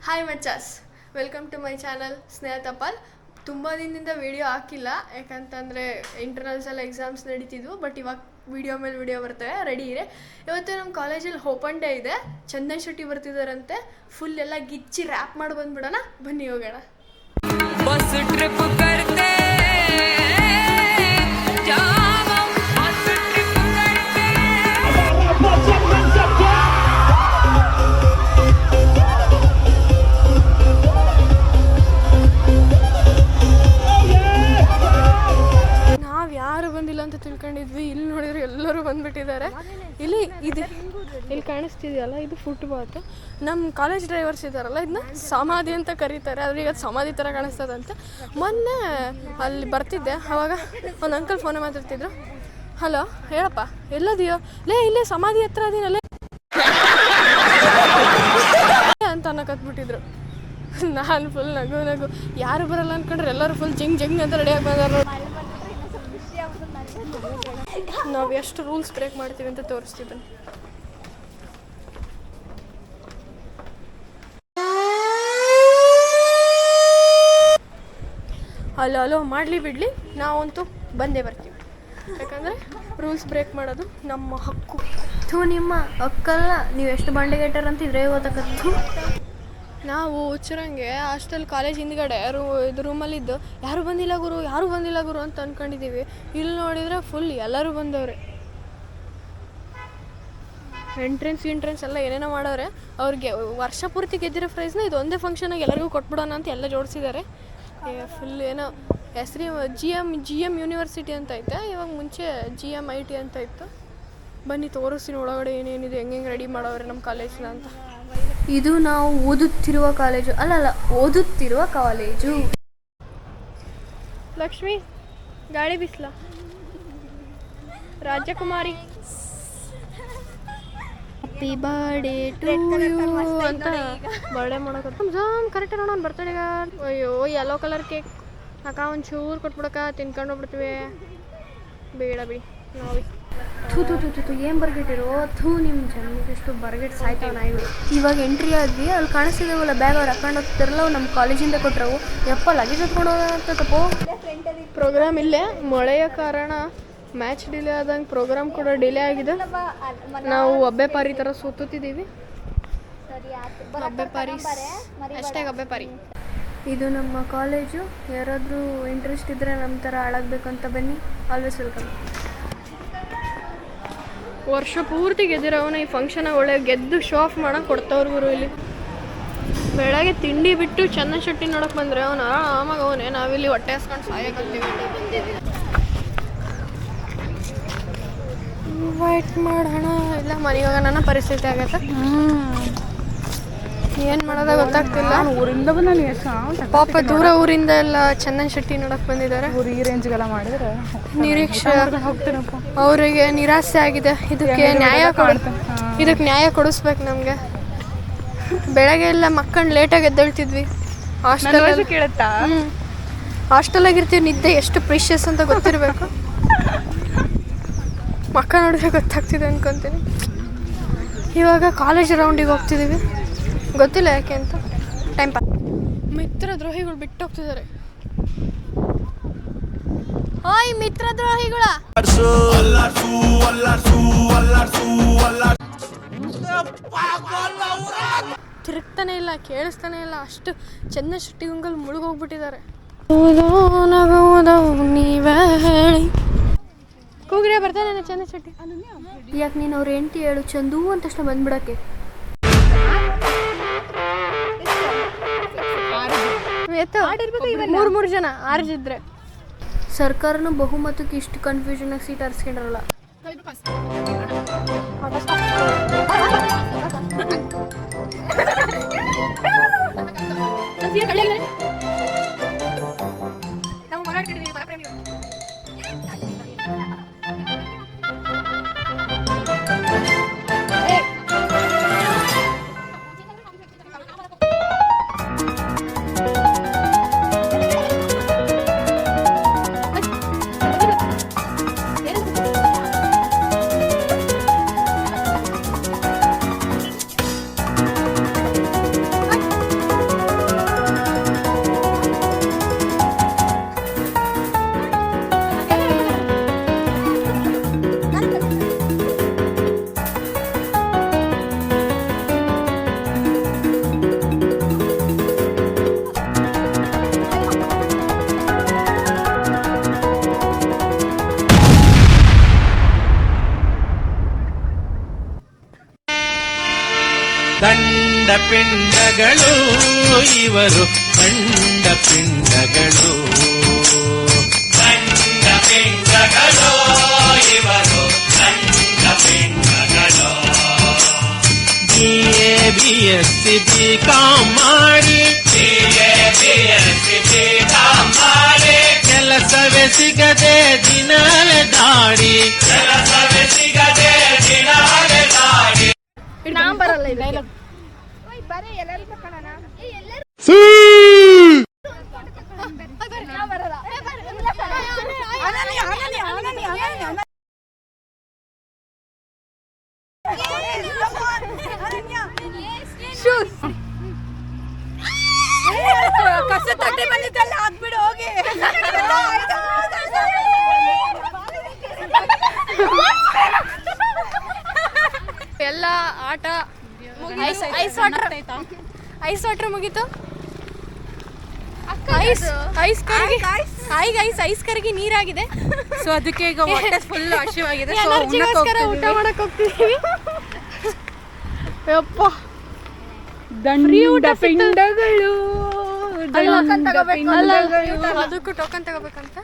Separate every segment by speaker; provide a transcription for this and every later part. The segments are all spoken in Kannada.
Speaker 1: ಹಾಯ್ ಮಚಾಸ್, welcome to my channel Sneha Tapal. ತುಂಬ ದಿನದಿಂದ ವೀಡಿಯೋ ಹಾಕಿಲ್ಲ, ಯಾಕಂತಂದರೆ ಇಂಟರ್ನಲ್ಸ್ ಎಲ್ಲ ಎಕ್ಸಾಮ್ಸ್ ನಡೀತಿದ್ವು. ಬಟ್ ಇವಾಗ ವೀಡಿಯೋ ಮೇಲೆ ವೀಡಿಯೋ ಬರ್ತವೆ, ರೆಡಿ ಇದೆ. ಇವತ್ತು ನಮ್ಮ ಕಾಲೇಜಲ್ಲಿ ಓಪನ್ ಡೇ ಇದೆ, ಚಂದನ್ ಶೆಟ್ಟಿ ಬರ್ತಿದ್ದಾರಂತೆ. ಫುಲ್ ಎಲ್ಲ ಗಿಚ್ಚಿ ರ್ಯಾಪ್ ಮಾಡಿ ಬಂದ್ಬಿಡೋಣ, ಬನ್ನಿ ಹೋಗೋಣ. ಬಸ್ ಟ್ರಿಪ್ ಕರ್ತೆ ಅಂತ ತಿಳ್ಕೊಂಡಿದ್ವಿ. ಇಲ್ಲಿ ನೋಡಿದ್ರೆ ಎಲ್ಲರೂ ಬಂದ್ಬಿಟ್ಟಿದ್ದಾರೆ. ಇಲ್ಲಿ ಕಾಣಿಸ್ತಿದೆಯಲ್ಲ, ಇದು ಫುಟ್ಪಾತ್. ನಮ್ಮ ಕಾಲೇಜ್ ಡ್ರೈವರ್ಸ್ ಇದ್ದಾರಲ್ಲ, ಇದನ್ನ ಸಮಾಧಿ ಅಂತ ಕರೀತಾರೆ. ಅವ್ರಿಗೆ ಅದು ಸಮಾಧಿ ಥರ ಕಾಣಿಸ್ತದಂತೆ. ಮೊನ್ನೆ ಅಲ್ಲಿ ಬರ್ತಿದ್ದೆ, ಆವಾಗ ಒಂದು ಅಂಕಲ್ ಫೋನ್ ಮಾತಾಡ್ತಿದ್ರು. ಹಲೋ, ಹೇಳಪ್ಪ, ಎಲ್ಲದಿಯೋ? ಇಲ್ಲೇ ಸಮಾಧಿ ಹತ್ರ ಅದೀನಲ್ಲೇ ಅಂತ ಅನ್ನಕತ್ಬಿಟ್ಟಿದ್ರು. ನಾನು ಫುಲ್ ನಗು ಯಾರು ಬರಲ್ಲ ಅಂದ್ಕೊಂಡ್ರೆ ಎಲ್ಲರೂ ಫುಲ್ ಜಿಂಗ್ ಅಂತ ರೆಡಿಯಾಗಿ ಬಂದಾರ. ನಾವು ಎಷ್ಟು ರೂಲ್ಸ್ ಬ್ರೇಕ್ ಮಾಡ್ತೀವಿ ಅಂತ ತೋರಿಸ್ತೀವಿ. ಅಲ್ಲೋ ಮಾಡಲಿ ಬಿಡಲಿ, ನಾವಂತೂ ಬಂದೇ ಬರ್ತೀವಿ. ಯಾಕಂದರೆ ರೂಲ್ಸ್ ಬ್ರೇಕ್ ಮಾಡೋದು ನಮ್ಮ ಹಕ್ಕು. ನಿಮ್ಮ ಹಕ್ಕಲ್ಲ, ನೀವು ಎಷ್ಟು ಬಂಡೆಗೆಟ್ಟರ್ ಅಂತಿದ್ರೆ ಓದಕತ್ತು. ನಾವು ಹುಚ್ಚರಂಗೆ ಹಾಸ್ಟೆಲ್ ಕಾಲೇಜ್ ಹಿಂದ್ಗಡೆ ಇದು ರೂಮಲ್ಲಿದ್ದು ಯಾರೂ ಬಂದಿಲ್ಲ ಗುರು ಅಂತ ಅಂದ್ಕೊಂಡಿದ್ದೀವಿ. ಇಲ್ಲಿ ನೋಡಿದರೆ ಫುಲ್ ಎಲ್ಲರೂ ಬಂದವ್ರೆ. ಎಂಟ್ರೆನ್ಸ್ ಎಲ್ಲ ಏನೇನೋ ಮಾಡೋರೆ. ಅವ್ರಿಗೆ ವರ್ಷ ಪೂರ್ತಿ ಗೆದ್ದಿರೋ ಪ್ರೈಸ್ನ ಇದು ಒಂದೇ ಫಂಕ್ಷನಾಗಿ ಎಲ್ಲರಿಗೂ ಕೊಟ್ಬಿಡೋಣ ಅಂತ ಎಲ್ಲ ಜೋಡಿಸಿದ್ದಾರೆ. ಫುಲ್ ಏನೋ ಹೆಸ್ರಿ ಜಿ ಎಮ್ ಯೂನಿವರ್ಸಿಟಿ ಅಂತ ಐತೆ. ಇವಾಗ ಮುಂಚೆ GMIT ಅಂತ ಇತ್ತು. ಬನ್ನಿ ತೋರಿಸ್ತೀನಿ ಒಳಗಡೆ ಏನೇನಿದೆ, ಹೆಂಗೆ ರೆಡಿ ಮಾಡೋರೆ ನಮ್ಮ ಕಾಲೇಜ್ನ ಅಂತ. ಇದು ನಾವು ಓದುತ್ತಿರುವ ಕಾಲೇಜು. ಲಕ್ಷ್ಮಿ, ಗಾಳಿ ಬಿಸ್ಲ, ರಾಜಕುಮಾರಿ, ಹ್ಯಾಪಿ ಬರ್ಡೇ ಟು ಯು ಅಂತ ಬರ್ಡೇ ಮಾಡೋಕೆ ಕರೆಕ್ಟ್ ನೋಡೋಣ. ಬರ್ತಡೇಗ ಅಯ್ಯೋ ಯೆಲ್ಲೋ ಕಲರ್ ಕೇಕ್ ಅಕ್ಕ, ಒಂಚೂರು ಕೊಟ್ಬಿಡಕ್ಕ, ತಿನ್ಕೊಂಡು ಹೋಗ್ಬಿಡ್ತೀವಿ. ಬೇಡ ಬಿಡಿ ನಾವು. ಏನು ಬರ್ಗೆಟ್ಟಿರೋ ನಿಮ್ಮ ಜನ್ಮದಷ್ಟು ಬರ್ಗೆಟ್ ಸಾಯ್ತಾವ ನಾಯಿಗಳು. ಇವಾಗ ಎಂಟ್ರಿ ಆದ್ವಿ, ಅಲ್ಲಿ ಕಾಣಿಸ್ತಿದ್ದಾವಲ್ಲ ಬ್ಯಾಗ್, ಅವ್ರು ಹಾಕೊಂಡು ಹೋಗ್ತಿರಲ್ಲ, ಅವು ನಮ್ಮ ಕಾಲೇಜಿಂದ ಕೊಟ್ಟರವು. ಯಪ್ಪ ಲಗೇಜ್ ಹೊತ್ಕೊಂಡು ಹೋಗೋಂತ ತಪ್ಪು. ಪ್ರೋಗ್ರಾಮ್ ಇಲ್ಲೇ ಮಳೆಯ ಕಾರಣ ಮ್ಯಾಚ್ ಡಿಲೇ ಆದಂಗೆ ಪ್ರೋಗ್ರಾಮ್ ಕೂಡ ಡಿಲೇ ಆಗಿದೆ. ನಾವು ಅಬ್ಬೆ ಪಾರಿ ಥರ ಸುತ್ತಿದ್ದೀವಿ. ಅಬ್ಬೆ ಪಾರಿ ಅಷ್ಟೇ, ಅಬ್ಬೆ ಪಾರಿ. ಇದು ನಮ್ಮ ಕಾಲೇಜು. ಯಾರಾದರೂ ಇಂಟ್ರೆಸ್ಟ್ ಇದ್ದರೆ ನಮ್ಮ ಥರ ಹಾಳಾಗಬೇಕಂತ ಬನ್ನಿ. Always welcome. ವರ್ಷ ಪೂರ್ತಿ ಗೆದ್ದಿರೋವನ್ನ ಈ ಫಂಕ್ಷನಾಗ ಒಳ್ಳೆ ಗೆದ್ದು ಶೋ ಆಫ್ ಮಾಡೋಕೆ ಕೊಡ್ತವ್ರು ಗುರು. ಇಲ್ಲಿ ಬೆಳಗ್ಗೆ ತಿಂಡಿ ಬಿಟ್ಟು ಚಂದನ್ ಶೆಟ್ಟಿ ನೋಡೋಕೆ ಬಂದರೆ ಅವನು ಆಮಾಗ ಅವನೇ, ನಾವಿಲ್ಲಿ ಹೊಟ್ಟೆ ಹಸ್ಕೊಂಡು ಸಾಯಕತ್ತೀವಿ. ವೈಟ್ ಮಾಡೋಣ ಇಲ್ಲ ಮನೆಗೆ ಹೋಗೋಣ ನನ್ನ ಪರಿಸ್ಥಿತಿ ಆಗತ್ತೆ. ಏನು ಮಾಡೋದ ಗೊತ್ತಾಗ್ತಿಲ್ಲ.
Speaker 2: ಊರಿಂದ ಬಂದ
Speaker 1: ಪಾಪ ದೂರ ಊರಿಂದ ಎಲ್ಲ ಚಂದನ್ ಶೆಟ್ಟಿ ನೋಡಕ್ ಬಂದಿದ್ದಾರೆ.
Speaker 2: ಈ ರೇಂಜ್ಗೆಲ್ಲ ಮಾಡಿದ್ರೆ
Speaker 1: ನಿರೀಕ್ಷೆ ಅವರಿಗೆ ನಿರಾಸೆ ಆಗಿದೆ. ಇದಕ್ಕೆ ನ್ಯಾಯ ಕೊಡಿಸ್ಬೇಕು ನಮಗೆ. ಬೆಳಗ್ಗೆ ಎಲ್ಲ ಮಕ್ಕಳು ಲೇಟಾಗಿ ಎದ್ದೇಳ್ತಿದ್ವಿ. ಹಾಸ್ಟೆಲಾಗಿರ್ತೀವಿ. ನಿದ್ದೆ ಎಷ್ಟು ಪ್ರೀಶಿಯಸ್ ಅಂತ ಗೊತ್ತಿರಬೇಕು. ಮಕ್ಕಳು ನೋಡಿದ್ರೆ ಗೊತ್ತಾಗ್ತಿದೆ ಅನ್ಕೊತೀನಿ. ಇವಾಗ ಕಾಲೇಜ್ ರೌಂಡಿಗೆ ಹೋಗ್ತಿದ್ದೀವಿ, ಗೊತ್ತಿಲ್ಲ ಯಾಕೆ ಅಂತ. Time pass. ಮಿತ್ರ ದ್ರೋಹಿಗಳು ಬಿಟ್ಟು ಹೋಗ್ತಿದ್ದಾರೆ. ಹಾಯ್ ಮಿತ್ರ ದ್ರೋಹಿಗಳ. ತಿರುಗ್ತಾನೆ ಇಲ್ಲ, ಕೇಳಿಸ್ತಾನೆ ಇಲ್ಲ. ಅಷ್ಟು ಚಂದನ್ ಶೆಟ್ಟಿ ಗುಂಗಲ್ ಮುಳುಗೋಗ್ಬಿಟ್ಟಿದ್ದಾರೆ. ನೀವೇ ಹೇಳಿ ಕೂಗ್ರೆ ಬರ್ತಾನೆ ಚಂದನ್ ಶೆಟ್ಟಿ. ಯಾಕೆ ನೀನು ಅವ್ರ ಹೆಂಡತಿ ಹೇಳು ಚಂದು ಅಂತಷ್ಟು ಬಂದ್ಬಿಡಕ್ಕೆ. ಮೂರು ಜನ ಆರ್ಜಿದ್ರೆ ಸರ್ಕಾರನು ಬಹುಮತಕ್ಕೆ ಇಷ್ಟು ಕನ್ಫ್ಯೂಷನ್ ಆಗಿ ಸೀಟ್ ಆರಿಸ್ಕೊಂಡ್ರಲ್ಲ.
Speaker 3: ಪಿಂಡಗಳು ಇವರು ಗಂಡ ಪಿಂಡಗಳು ಗಂಡ ಪಿಂಡಗಳು ಇವರು ಗಂಡ ಪಿಂಡಗಳು BSc BCom ಮಾಡಿ ಕೆಲಸವೇ ಸಿಗದೆ ದಿನವೇ ದಾಡಿ
Speaker 1: ನಾನ್ ಬರಲ್ಲ ಇದು
Speaker 2: ಕಸ ತಟ್ಟೆ ಬಂದಿದ್ದಲ್ಲ ಹಾಕ್ಬಿಡು ಹೋಗಿ.
Speaker 1: ಎಲ್ಲ ಆಟ ಐಸ್ ವಾಟರ್ ಮುಗೀತು. ಐಸ್ ಕರಗಿ ನೀರಾಗಿದೆ.
Speaker 2: ಸೊ ಅದಕ್ಕೆ ಈಗ ಹೊಟ್ಟೆ ಫುಲ್ ಹಸಿವಾಗಿದೆ.
Speaker 1: ಎನರ್ಜಿಗೋಸ್ಕರ ಊಟ ಮಾಡಕ್ ಹೋಗ್ತಿದೀವಿ. ಯಪ್ಪ
Speaker 2: ದಂಡ ಪಿಂಡಗಳು
Speaker 1: ಅದಕ್ಕೂ ಟೋಕನ್ ತಗೋಬೇಕಂತ.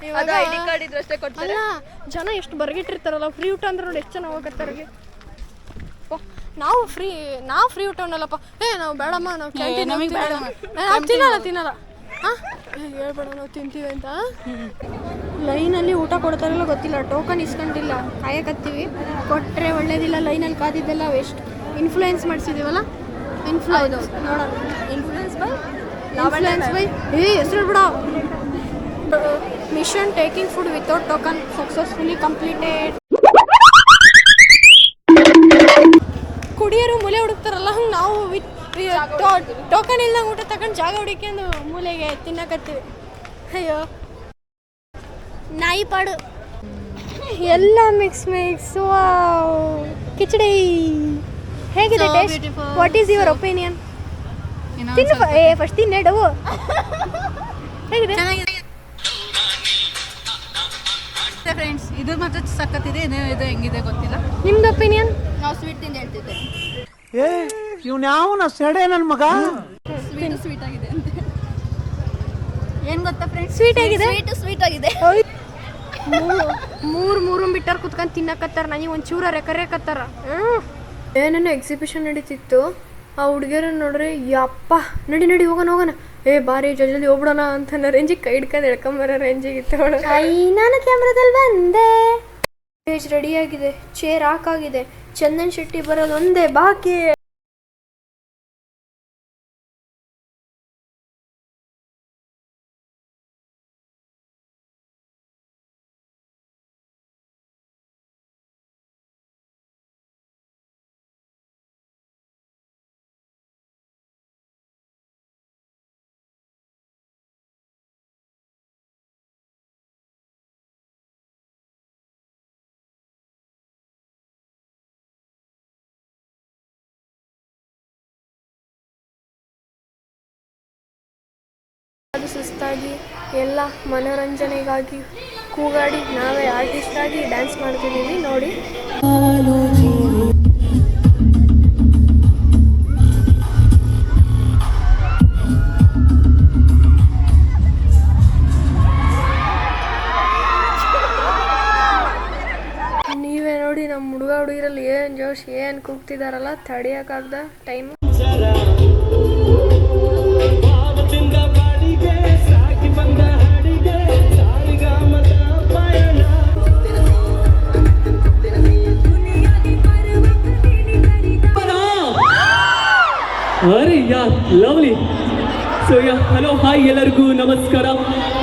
Speaker 2: ಇವಾಗ ಐಡಿ ಕಾರ್ಡ್ ಇದ್ರಷ್ಟೇ ಕೊಡ್ತಾರೆ.
Speaker 1: ಅಲ್ಲ ಜನ ಎಷ್ಟು ಬರ್ಗಿಟ್ಟಿರ್ತಾರಲ್ಲ, ಫ್ರೀ ಊಟ ಅಂದ್ರೆ ನೋಡಿ ಎಷ್ಟು ಜನ ಹೋಗತ್ತಾರಿಗೆ. ನಾವು ಫ್ರೀ ಊಟ ಅನ್ನಲ್ಲಪ್ಪ. ನಾವು ಬೇಡಮ್ಮ, ನಾವು ಕ್ಯಾಂಟೀನ್
Speaker 2: ನಮಗೆ ಬೇಡ,
Speaker 1: ನಾವು ತಿನ್ನಲ್ಲ ಹಾಂ ಹೇಳ್ಬೇಡ ನಾವು ತಿಂತೀವಿ ಅಂತ. ಲೈನಲ್ಲಿ ಊಟ ಕೊಡ್ತಾರಲ್ಲ ಗೊತ್ತಿಲ್ಲ, ಟೋಕನ್ ಇಸ್ಕೊಂಡಿಲ್ಲ, ಕಾಯಕತ್ತೀವಿ. ಕೊಟ್ಟರೆ ಒಳ್ಳೇದಿಲ್ಲ, ಲೈನಲ್ಲಿ ಕಾದಿದ್ದೆಲ್ಲ ವೇಸ್ಟ್. ಇನ್ಫ್ಲೂಯೆನ್ಸ್ ಮಾಡಿಸಿದ್ದೀವಲ್ಲ, ಇನ್ಫ್ಲೂಯೆನ್ಸ್ ನೋಡೋಣ. ಇನ್ಫ್ಲೂಯೆನ್ಸ್ ಬೈ ಹೆಸರು ಬಿಡ. Mission taking food without token successfully completed. ಕುಡಿಯೋರು ಮೂಲೆ ಹುಡುಕ್ತಾರಲ್ಲ, ಹಂಗೆ ನಾವು ಟೋಕನ್ ಇಲ್ದಂಗೆ ಊಟ ತಗೊಂಡು ಜಾಗ ಹುಡುಕೊಂಡು ಮೂಲೆಗೆ ತಿನ್ನಕತ್ತೀವಿ. ಅಯ್ಯೋ ನಾಯಿ ಪಾಡು ಎಲ್ಲ ಮಿಕ್ಸ್ ಕಿಚಡಿ ಹೇಗಿದೆ taste? What is your opinion? ತಿನ್ನು ಫಸ್ಟ್ ತಿನ್ನೆಡು. ಹೇಗಿದೆ?
Speaker 2: ಫ್ರೆಂಡ್ಸ್ ಇದು ಮಾತ್ರ ಸಕ್ಕತ್ತಿದೆ. ಇದು ಹೆಂಗಿದೆ ಗೊತ್ತಿಲ್ಲ.
Speaker 1: ನಿಮ್ದು ಒಪಿನಿಯನ್?
Speaker 2: ನಾವು ಸ್ವೀಟ್ ತಿಂದು ಹೇಳ್ತಿದ್ದೆ.
Speaker 4: ಇವ್ನ ಸೆಡೆ ನನ್ನ ಮಗ.
Speaker 2: ಸ್ವೀಟ್ ಆಗಿದೆ ಅಂತ ಏನ್ ಗೊತ್ತಾ ಫ್ರೆಂಡ್ಸ್?
Speaker 1: ಸ್ವೀಟ್ ಆಗಿದೆ. ಮೂರು ಬಿಟ್ಟಾರ ಕುತ್ಕೊಂಡು ತಿನ್ನಕತ್ತಾರ. ನನಗೆ ಒಂಚೂರ ರೆಕರೇಕತ್ತಾರ. ಏನೇನೋ ಎಕ್ಸಿಬಿಷನ್ ನಡೀತಿತ್ತು. ಆ ಹುಡುಗಿಯರನ್ನ ನೋಡ್ರಿ, ಯಪ್ಪ ನಡಿ ಹೋಗೋಣ. ಬಾರಿ ಜಲ್ದಿ ಹೋಗ್ಬಿಡೋಣ ಅಂತ ರೇಂಜಿಗೆ ಕೈ ಹಿಡ್ಕೊಂಡು ಎಳ್ಕೊಂಬರೋ ರೇಂಜಿಗೆ ಇತ್ತು. ನಾನು ಕ್ಯಾಮ್ರಾದಲ್ಲಿ ಬಂದೆ. ಸ್ಟೇಜ್ ರೆಡಿಯಾಗಿದೆ, ಚೇರ್ ಹಾಕಾಗಿದೆ. ಚಂದನ್ ಶೆಟ್ಟಿ ಬರೋದು ಒಂದೇ ಬಾಕಿ. ಅದು ಸುಸ್ತಾಗಿ ಎಲ್ಲ ಮನೋರಂಜನೆಗಾಗಿ ಕೂಗಾಡಿ ನಾವೇ ಆರ್ಟಿಸ್ಟ್ ಆಗಿ ಡ್ಯಾನ್ಸ್ ಮಾಡ್ತಿದ್ದೀವಿ ನೋಡಿ. ನೀವೇ ನೋಡಿ ನಮ್ಮ ಹುಡುಗಿರಲ್ಲಿ ಏನು ಜೋಶ್, ಏನು ಕೂಗ್ತಿದಾರಲ್ಲ, ತಡಿಯೋಕ್ಕಾಗ್ದ ಟೈಮ್.
Speaker 5: ಅರೆ ಯಾ ಲವ್ಲಿ. ಸೊ ಹಲೋ ಹಾಯ್, ಎಲ್ಲರಿಗೂ ನಮಸ್ಕಾರ.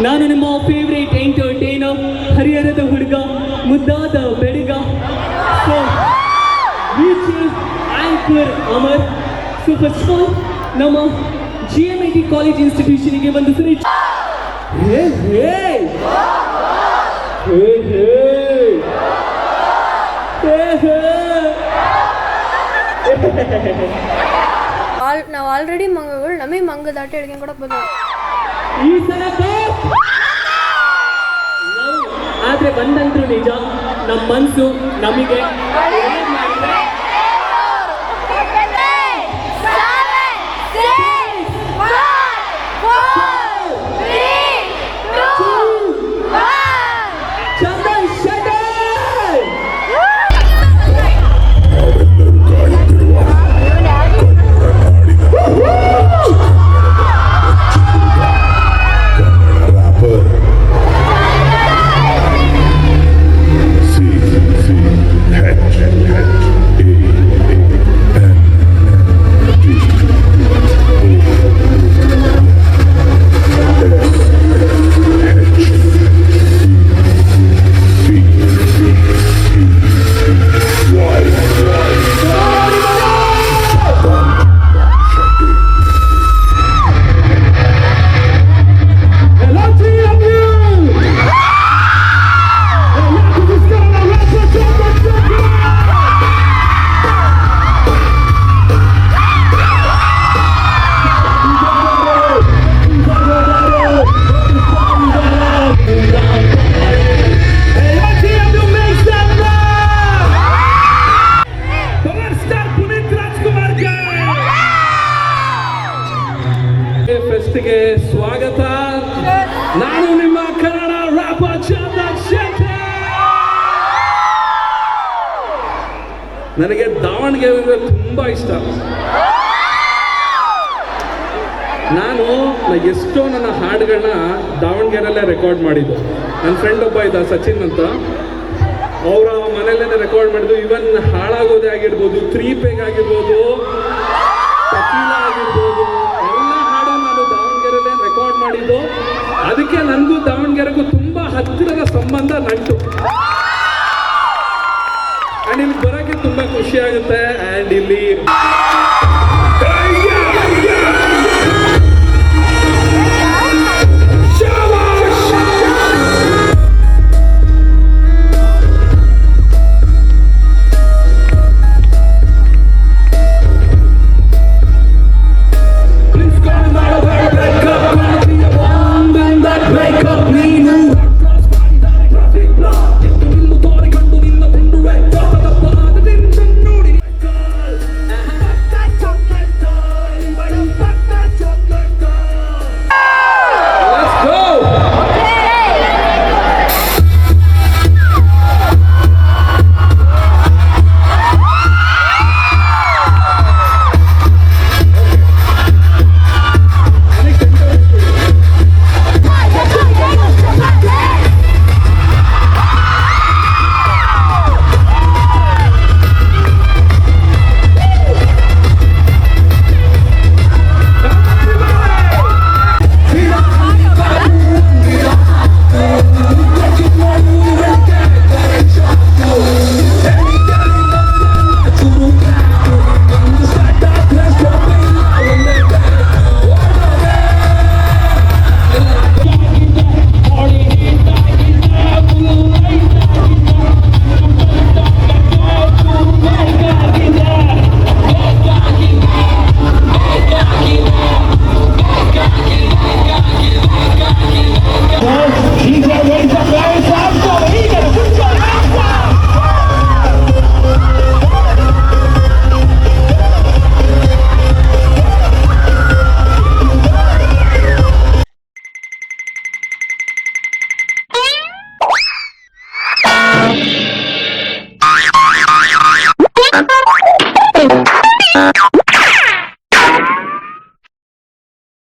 Speaker 5: ನಾನು ನಿಮ್ಮ ಫೇವ್ರೇಟ್ ಎಂಟರ್ಟೈನರ್, ಹರಿಹರದ ಹುಡುಗ, ಮುದ್ದಾದ ಬೆಳಗ. So anchor Amar. So first all ನಮ್ಮ GMIT ಕಾಲೇಜ್ ಇನ್ಸ್ಟಿಟ್ಯೂಷನ್ಗೆ ಒಂದು ಸರಿ
Speaker 1: ನಾವು ಆಲ್ರೆಡಿ ಮಂಗಗಳು, ನಮಗೆ ಮಂಗ ದಾಟಿ ಹಿಡ್ಕೊಂಡು ಕೊಡಕ್ಕೆ ಬಂದ.
Speaker 5: ಈ ಸಲ ಆದ್ರೆ ಬಂದಂತೂ ನಿಜ, ನಮ್ಮ ಮನ್ಸು ನಮಗೆ
Speaker 4: ಫೆಸ್ಟ್ಗೆ ಸ್ವಾಗತ. ನಾನು ನಿಮ್ಮ ಕನ್ನಡ ರ್ಯಾಪರ್ ಚಂದನ್ ಶೆಟ್ಟಿ. ನನಗೆ ದಾವಣಗೆರೆ ಅಂದ್ರೆ ತುಂಬಾ ಇಷ್ಟ. ನಾನು ಎಷ್ಟೋ ನನ್ನ ಹಾಡುಗಳನ್ನ ದಾವಣಗೆರೆಯಲ್ಲೇ ರೆಕಾರ್ಡ್ ಮಾಡಿದ್ದು. ನನ್ನ ಫ್ರೆಂಡ್ ಒಬ್ಬ ಇದ್ದ ಸಚಿನ್ ಅಂತ, ಅವರ ಮನೆಯಲ್ಲೇ ರೆಕಾರ್ಡ್ ಮಾಡಿದ್ದು. ಇವನ್ ಹಾಳಾಗೋದೇ ಆಗಿರ್ಬೋದು, 3 ಪೆಗ್ ಆಗಿರ್ಬೋದು, ಟಕೀಲ ಆಗಿರ್ಬೋದು, ಎಲ್ಲ ಹಾಡು ನಾನು ದಾವಣಗೆರೆಯಲ್ಲೇ ರೆಕಾರ್ಡ್ ಮಾಡಿದ್ದು. ಅದಕ್ಕೆ ನನಗೂ ದಾವಣಗೆರೆಗೂ ತುಂಬಾ ಹತ್ತಿರದ ಸಂಬಂಧ ನಂಟು. ಆ್ಯಂಡ್ ಇಲ್ಲಿ ಬರೋಕ್ಕೆ ತುಂಬ ಖುಷಿ ಆಗುತ್ತೆ. ಆ್ಯಂಡ್ ಇಲ್ಲಿ